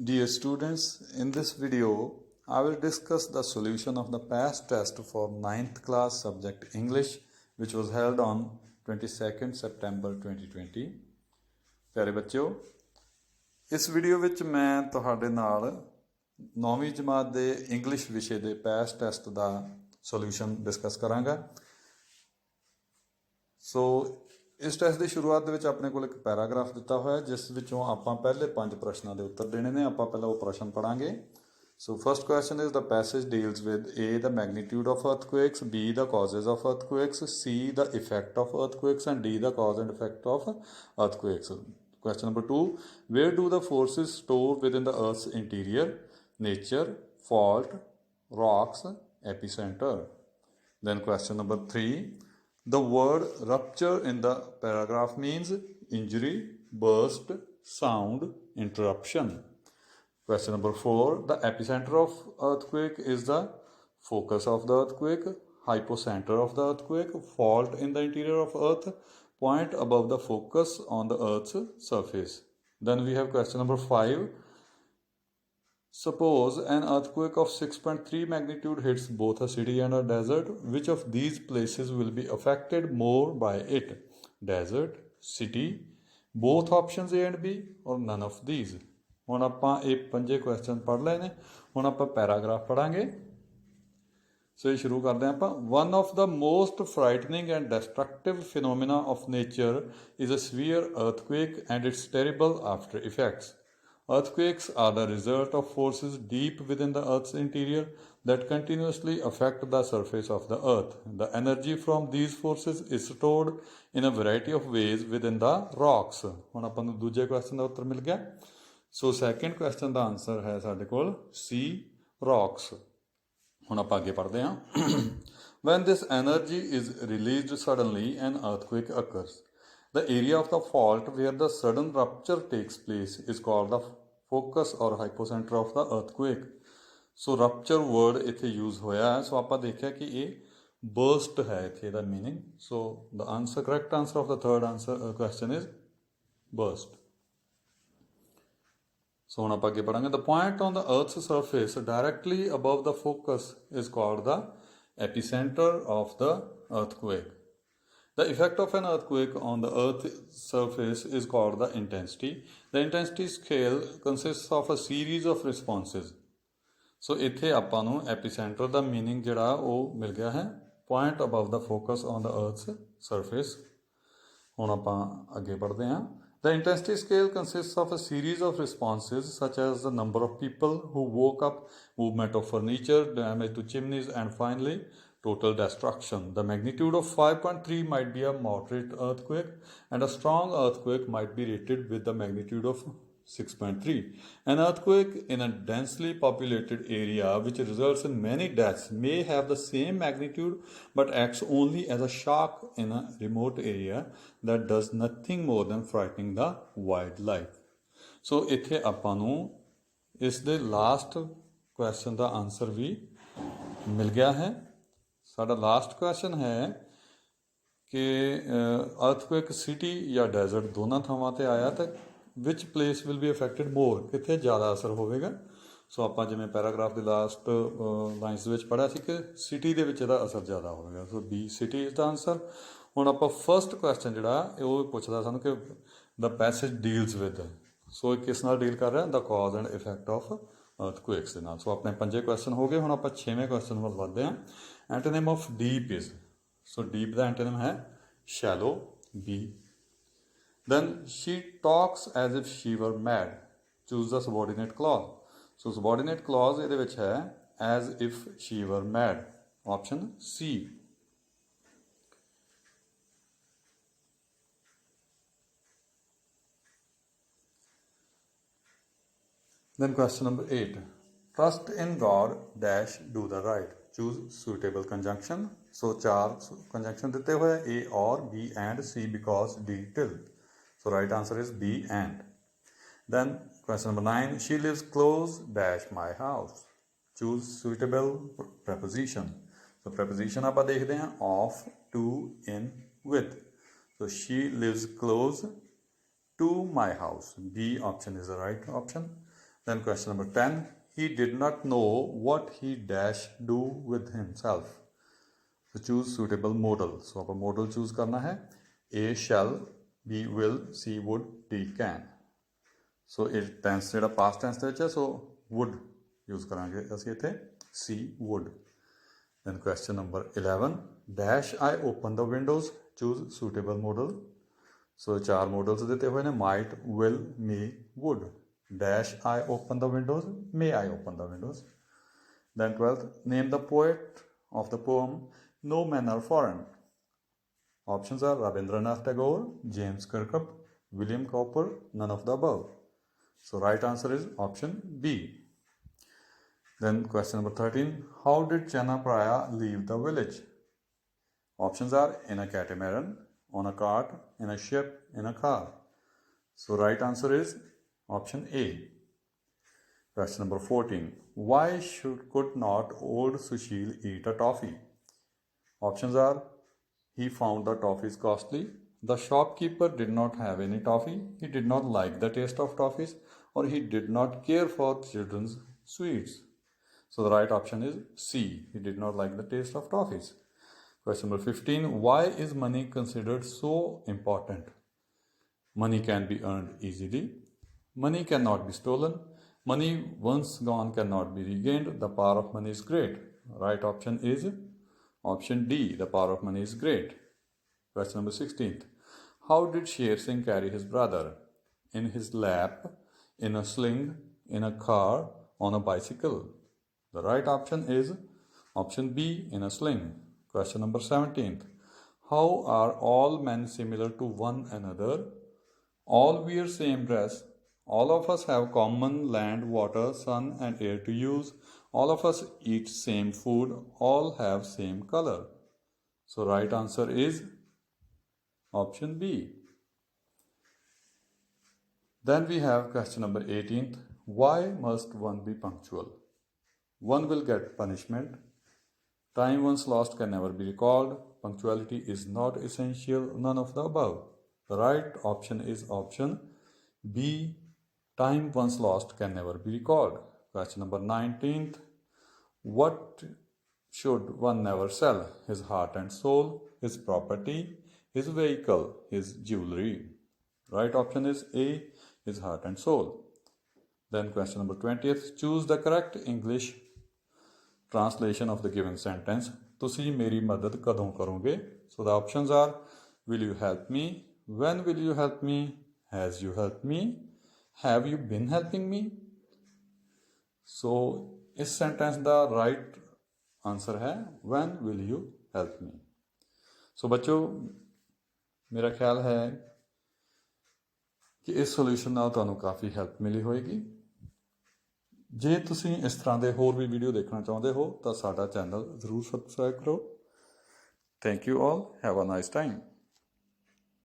Dear students, in this video, I will discuss the solution of the past test for 9th class subject English, which was held on 22nd September 2020. ਪਿਆਰੇ ਬੱਚਿਓ, ਇਸ video ਵਿੱਚ ਮੈਂ ਤੁਹਾਡੇ ਨਾਲ 9ਵੀਂ ਜਮਾਤ ਦੇ ਇੰਗਲਿਸ਼ ਵਿਸ਼ੇ ਦੇ ਪਾਸਟ ਟੈਸਟ ਦਾ ਸੋਲੂਸ਼ਨ ਡਿਸਕਸ ਕਰਾਂਗਾ। ਸੋ ਇਸ ਟੈਸਟ ਦੀ ਸ਼ੁਰੂਆਤ ਦੇ ਵਿੱਚ ਆਪਣੇ ਕੋਲ ਇੱਕ ਪੈਰਾਗ੍ਰਾਫ ਦਿੱਤਾ ਹੋਇਆ ਜਿਸ ਵਿੱਚੋਂ ਆਪਾਂ ਪਹਿਲੇ 5 ਪ੍ਰਸ਼ਨਾਂ ਦੇ ਉੱਤਰ ਦੇਣੇ ਨੇ। ਆਪਾਂ ਪਹਿਲਾਂ ਉਹ ਪ੍ਰਸ਼ਨ ਪੜਾਂਗੇ। So first question is the passage deals with A, the magnitude of earthquakes, B, the causes of earthquakes, C, the effect of earthquakes, and D, the cause and effect of earthquakes. Question number 2, where do the forces store within the Earth's interior? Nature, fault, rocks, epicenter. Then question number 3, the word rupture in the paragraph means injury, burst, sound, interruption. Question number 4, the epicenter of earthquake is the focus of the earthquake, hypocenter of the earthquake, fault in the interior of earth, point above the focus on the earth's surface. Then we have question number 5, suppose an earthquake of 6.3 magnitude hits both a city and a desert. Which of these places will be affected more by it? Desert, city, both options A and B, or none of these? ਹੁਣ ਆਪਾਂ ਇਹ 5 question ਪੜ੍ਹ ਲਏ ਨੇ। ਹੁਣ ਆਪਾਂ paragraph ਪੜਾਂਗੇ। ਸੋ ਇਹ ਸ਼ੁਰੂ ਕਰਦੇ ਹਾਂ ਆਪਾਂ। One of the most frightening and destructive phenomena of nature is a severe earthquake and its terrible after effects. Earthquakes are the result of forces deep within the Earth's interior that continuously affect the surface of the Earth. The energy from these forces is stored in a variety of ways within the rocks. ਹੁਣ ਆਪਾਂ ਨੂੰ ਦੂਜੇ question ਦਾ ਉੱਤਰ ਮਿਲ ਗਿਆ। ਸੋ second question ਦਾ answer ਹੈ ਸਾਡੇ ਕੋਲ ਸੀ, rocks. ਹੁਣ ਆਪਾਂ ਅੱਗੇ ਪੜ੍ਹਦੇ ਹਾਂ। When this energy is released suddenly, an earthquake occurs. The area of the fault where the sudden rupture takes place is called the focus or hypocenter of the earthquake. So rupture word ਇੱਥੇ use ਹੋਇਆ ਹੈ। ਸੋ ਆਪਾਂ ਦੇਖਿਆ ਕਿ ਇਹ burst ਹੈ ਇੱਥੇ ਇਹਦਾ meaning. So the answer, correct answer of the third answer question is burst. So ਹੁਣ ਆਪਾਂ ਅੱਗੇ ਪੜਾਂਗੇ। The point on the Earth's surface directly above the focus is called the epicenter of the earthquake. The effect of an earthquake on the Earth's surface is called the intensity. The intensity scale consists of a series of responses. So ਇੱਥੇ ਆਪਾਂ ਨੂੰ epicenter ਦਾ meaning ਜਿਹੜਾ ਉਹ ਮਿਲ ਗਿਆ ਹੈ point above the focus on the Earth's surface. ਹੁਣ ਆਪਾਂ ਅੱਗੇ ਪੜ੍ਹਦੇ ਹਾਂ। The intensity scale consists of a series of responses such as the number of people who woke up, movement of furniture, damage to chimneys, and finally, total destruction. The magnitude of 5.3 might be a moderate earthquake, and a strong earthquake might be rated with the magnitude of 6.3. An earthquake in a densely populated area which results in many deaths may have the same magnitude but acts only as a shock in a remote area that does nothing more than frightening the wildlife. So ਇੱਥੇ ਆਪਾਂ ਨੂੰ ਇਸ ਦੇ last question ਦਾ answer ਵੀ ਮਿਲ ਗਿਆ ਹੈ। ਸਾਡਾ last question ਹੈ ਕਿ ਅਰਥਕੁਏਕ ਸਿਟੀ ਜਾਂ ਡੈਜ਼ਰਟ ਦੋਨਾਂ ਥਾਵਾਂ 'ਤੇ ਆਇਆ ਤਾਂ ਵਿਚ ਪਲੇਸ ਵਿਲ ਬੀ ਅਫੈਕਟਡ ਮੋਰ, ਕਿੱਥੇ ਜ਼ਿਆਦਾ ਅਸਰ ਹੋਵੇਗਾ। ਸੋ ਆਪਾਂ ਜਿਵੇਂ ਪੈਰਾਗ੍ਰਾਫ ਦੇ ਲਾਸਟ ਲਾਈਨਸ ਦੇ ਵਿੱਚ ਪੜ੍ਹਿਆ ਸੀ ਕਿ ਸਿਟੀ ਦੇ ਵਿੱਚ ਇਹਦਾ ਅਸਰ ਜ਼ਿਆਦਾ ਹੋਵੇਗਾ। ਸੋ ਬੀ, ਸਿਟੀ ਇਜ਼ ਦਾ ਆਨਸਰ। ਹੁਣ ਆਪਾਂ ਫਸਟ ਕੁਐਸਚਨ ਜਿਹੜਾ ਉਹ ਪੁੱਛਦਾ ਸਾਨੂੰ ਕਿ the passage deals with, so ਇਹ ਕਿਸ ਨਾਲ ਡੀਲ ਕਰ ਰਿਹਾ? The cause and effect of earthquakes ਦੇ ਨਾਲ। ਸੋ ਆਪਣੇ 5 ਕੁਐਸਚਨ ਹੋ ਗਏ। ਹੁਣ ਆਪਾਂ 6ਵੇਂ ਕੁਐਸਚਨ ਵੱਲ ਵੱਧਦੇ ਹਾਂ। Antonym of deep is, so deep ਦਾ ਐਂਟੋਨਿਮ ਹੈ shallow, B. Then she talks as if she were mad. Choose the subordinate clause. So subordinate clause ਇਹਦੇ ਵਿੱਚ ਹੈ as if she were mad. Option C. Then question number 8. Trust in God dash do the right. Choose suitable conjunction. So 4 conjunction ਦਿੱਤੇ ਹੋਏ A or B and C because D till. So right answer is B and. Then question number 9. She lives close dash my house. Choose suitable preposition. So preposition ਆਪਾਂ ਦੇਖਦੇ ਹਾਂ of, to, in, with. So she lives close to my house. B option is the right option. Then question number 10. He did not know what he dash do with himself. So choose suitable modal. So आप modal choose करना है. A shall, B will, C would, D can. So it tense जेड़ा past tense ਦੇ ਵਿੱਚ है, so would use करांगे ਅਸੀਂ ਇੱਥੇ C would. Then question number 11. Dash I open the windows. Choose suitable modal. So चार modals देते हुए ने might, will, may, would. Dash I open the windows, may I open the windows. Then 12th, name the poet of the poem No Men Are Foreign. Options are Rabindranath Tagore, James Kirkup, William Cowper, none of the above. So right answer is option B. Then question number 13, how did Channa Praya leave the village? Options are in a catamaran, on a cart, in a ship, in a car. So right answer is option A. Question number 14. Why could not old Sushil eat a toffee? Options are he found the toffees costly, the shopkeeper did not have any toffee, he did not like the taste of toffees, or he did not care for children's sweets. So the right option is C. He did not like the taste of toffees. Question number 15. Why is money considered so important? Money can be earned easily. Money cannot be stolen. Money once gone cannot be regained. The power of money is great. Right option is option D. The power of money is great. Question number 16. How did Sher Singh carry his brother? In his lap, in a sling, in a car, on a bicycle. The right option is option B, in a sling. Question number 17. How are all men similar to one another? All wear same dress. All of us have common land, water, sun and air to use. All of us eat same food. All have same color. So right answer is option B. Then we have question number 18. Why must one be punctual? One will get punishment. Time once lost can never be recalled. Punctuality is not essential. None of the above. The right option is option B. Time once lost can never be recalled. Question number 19th. What should one never sell? His heart and soul, his property, his vehicle, his jewelry. Right option is A. His heart and soul. Then question number 20th. Choose the correct English translation of the given sentence. तुसी मेरी मदद कदों करोगे? So the options are will you help me? When will you help me? Has you helped me? Have you been helping me? So इस sentence का right answer है when will you help me? So बच्चों मेरा ख्याल है कि इस solution ਨਾਲ ਤੁਹਾਨੂੰ ਕਾਫੀ ਹੈਲਪ ਮਿਲੀ ਹੋਏਗੀ। ਜੇ ਤੁਸੀਂ ਇਸ ਤਰ੍ਹਾਂ ਦੇ ਹੋਰ ਵੀ ਵੀਡੀਓ ਦੇਖਣਾ ਚਾਹੁੰਦੇ ਹੋ ਤਾਂ ਸਾਡਾ ਚੈਨਲ ਜ਼ਰੂਰ ਸਬਸਕ੍ਰਾਈਬ ਕਰੋ। Thank you all, have a nice time.